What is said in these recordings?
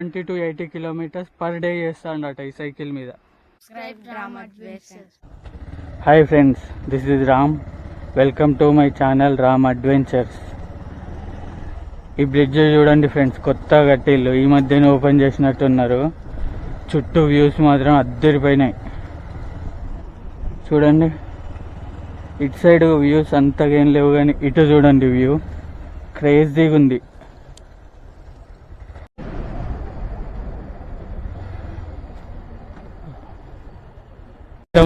70 to 80 kilometers per day చేస్తాడట ఈ cycle మీద. Hi friends, this is Ram. Welcome to my channel Ram adventures. ఈ bridge చూడండి ఫ్రెండ్స్, కొత్తగా కట్టిల్లు, ఈ మధ్యనే ఓపెన్ చేసినట్టున్నారు. చుట్టూ వ్యూస్ మాత్రం అద్దరిపోయినాయి చూడండి. ఇటు సైడ్ వ్యూస్ అంతగా ఏం లేవు, కానీ ఇటు చూడండి వ్యూ క్రేజీగా ఉంది.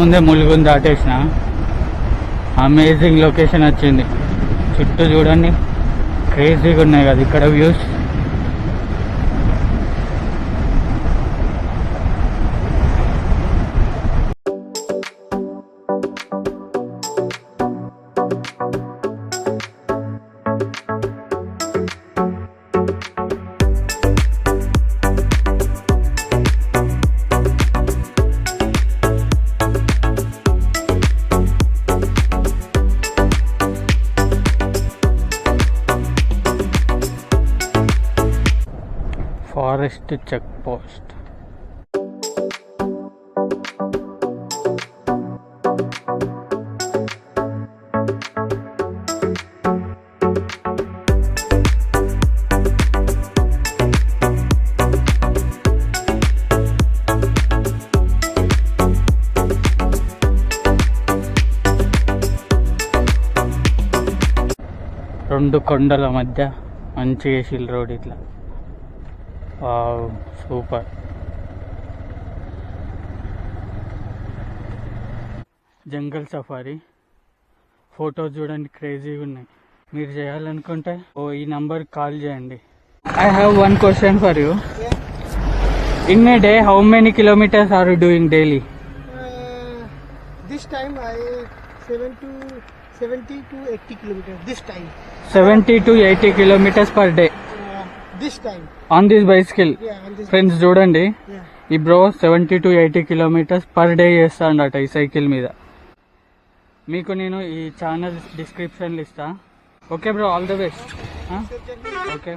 ముందే ములుగుని దాటేసిన, అమేజింగ్ లొకేషన్ వచ్చింది. చుట్టూ చూడండి క్రేజీగా ఉన్నాయి కదా ఇక్కడ వ్యూస్. Forest check post. రెండు కొండల మధ్య మంచిగా వేసిల్ రోడ్ ఇట్లా. Wow, super. జంగల్ సఫారీ ఫొటోస్ చూడండి క్రేజీగా ఉన్నాయి. మీరు చేయాలనుకుంటే ఈ నంబర్ కాల్ చేయండి. I have one question for you. In a day how many kilometres are you doing daily? This time I 70 to 80 kilometers. This time. 70 to 80 kilometers per day. This time. On this bicycle. Yeah, on this. Friends చూడండి, Yeah. ఈ bro 70 to 80 kilometers per day చేస్తాడట ఈ cycle మీద. మీకు నేను ఈ channel డిస్క్రిప్షన్లో ఇస్తా. Okay bro, all the best. Okay.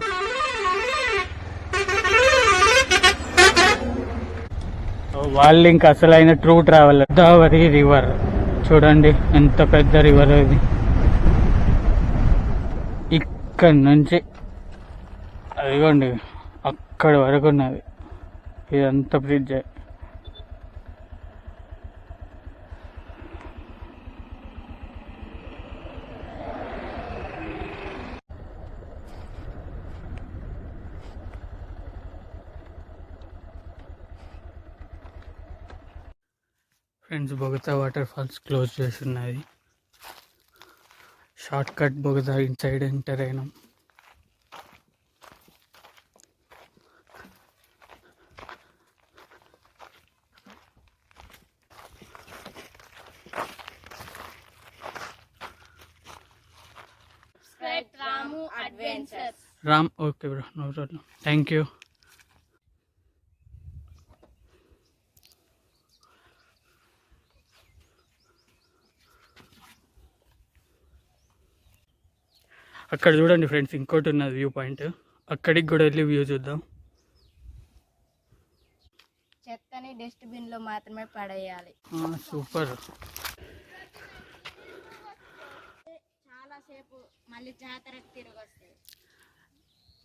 వాళ్ళు ఇంకా అసలైన ట్రూ ట్రావెలర్. గోదావరి రివర్ చూడండి ఎంత పెద్ద రివర్ ఇది. ఇక్కడ నుంచి అదిగోండి అక్కడ వరకు ఉన్నది. ఇదంతా bridge. Friends, Bogatha waterfalls close చేసి ఉన్నది. Shortcut Bogatha inside enter అయినాం. Ram, okay bro, no problem, thank you. అక్కడ చూడండి ఫ్రెండ్స్, ఇంకోటి ఉన్నది వ్యూ పాయింట్. అక్కడికి కూడా వెళ్ళి వ్యూ చూద్దాం. చెత్తని డస్ట్బిన్ లో మాత్రమే పడేయాలి. సూపర్. చాలా సేపు మళ్ళీ జాతరకు తిరిగి వస్తాయి.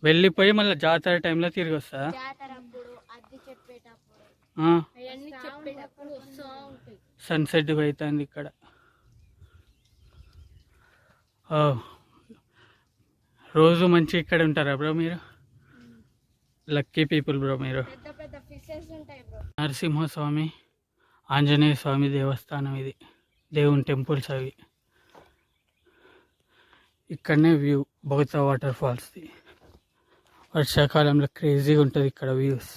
వెళ్ళిపోయి మళ్ళీ జాతర టైంలో తిరిగి వస్తా. జాతర అప్పుడు అద్దె చెప్పేటప్పుడు అవన్నీ చెప్పేటప్పుడు వస్తూ ఉంటాయి. సన్సెట్ అవుతుంది ఇక్కడ. రోజు మంచి ఇక్కడ ఉంటారా బ్రో మీరు? లక్కీ పీపుల్ బ్రో మీరు. పెద్ద పెద్ద ఫిషెస్ ఉంటాయి బ్రో. నరసింహస్వామి, ఆంజనేయ స్వామి దేవస్థానం ఇది, దేవుని టెంపుల్స్ అవి. ఇక్కడనే వ్యూ బొగతా వాటర్ ఫాల్స్ది. వర్షాకాలంలో క్రేజీగా ఉంటుంది ఇక్కడ వ్యూస్.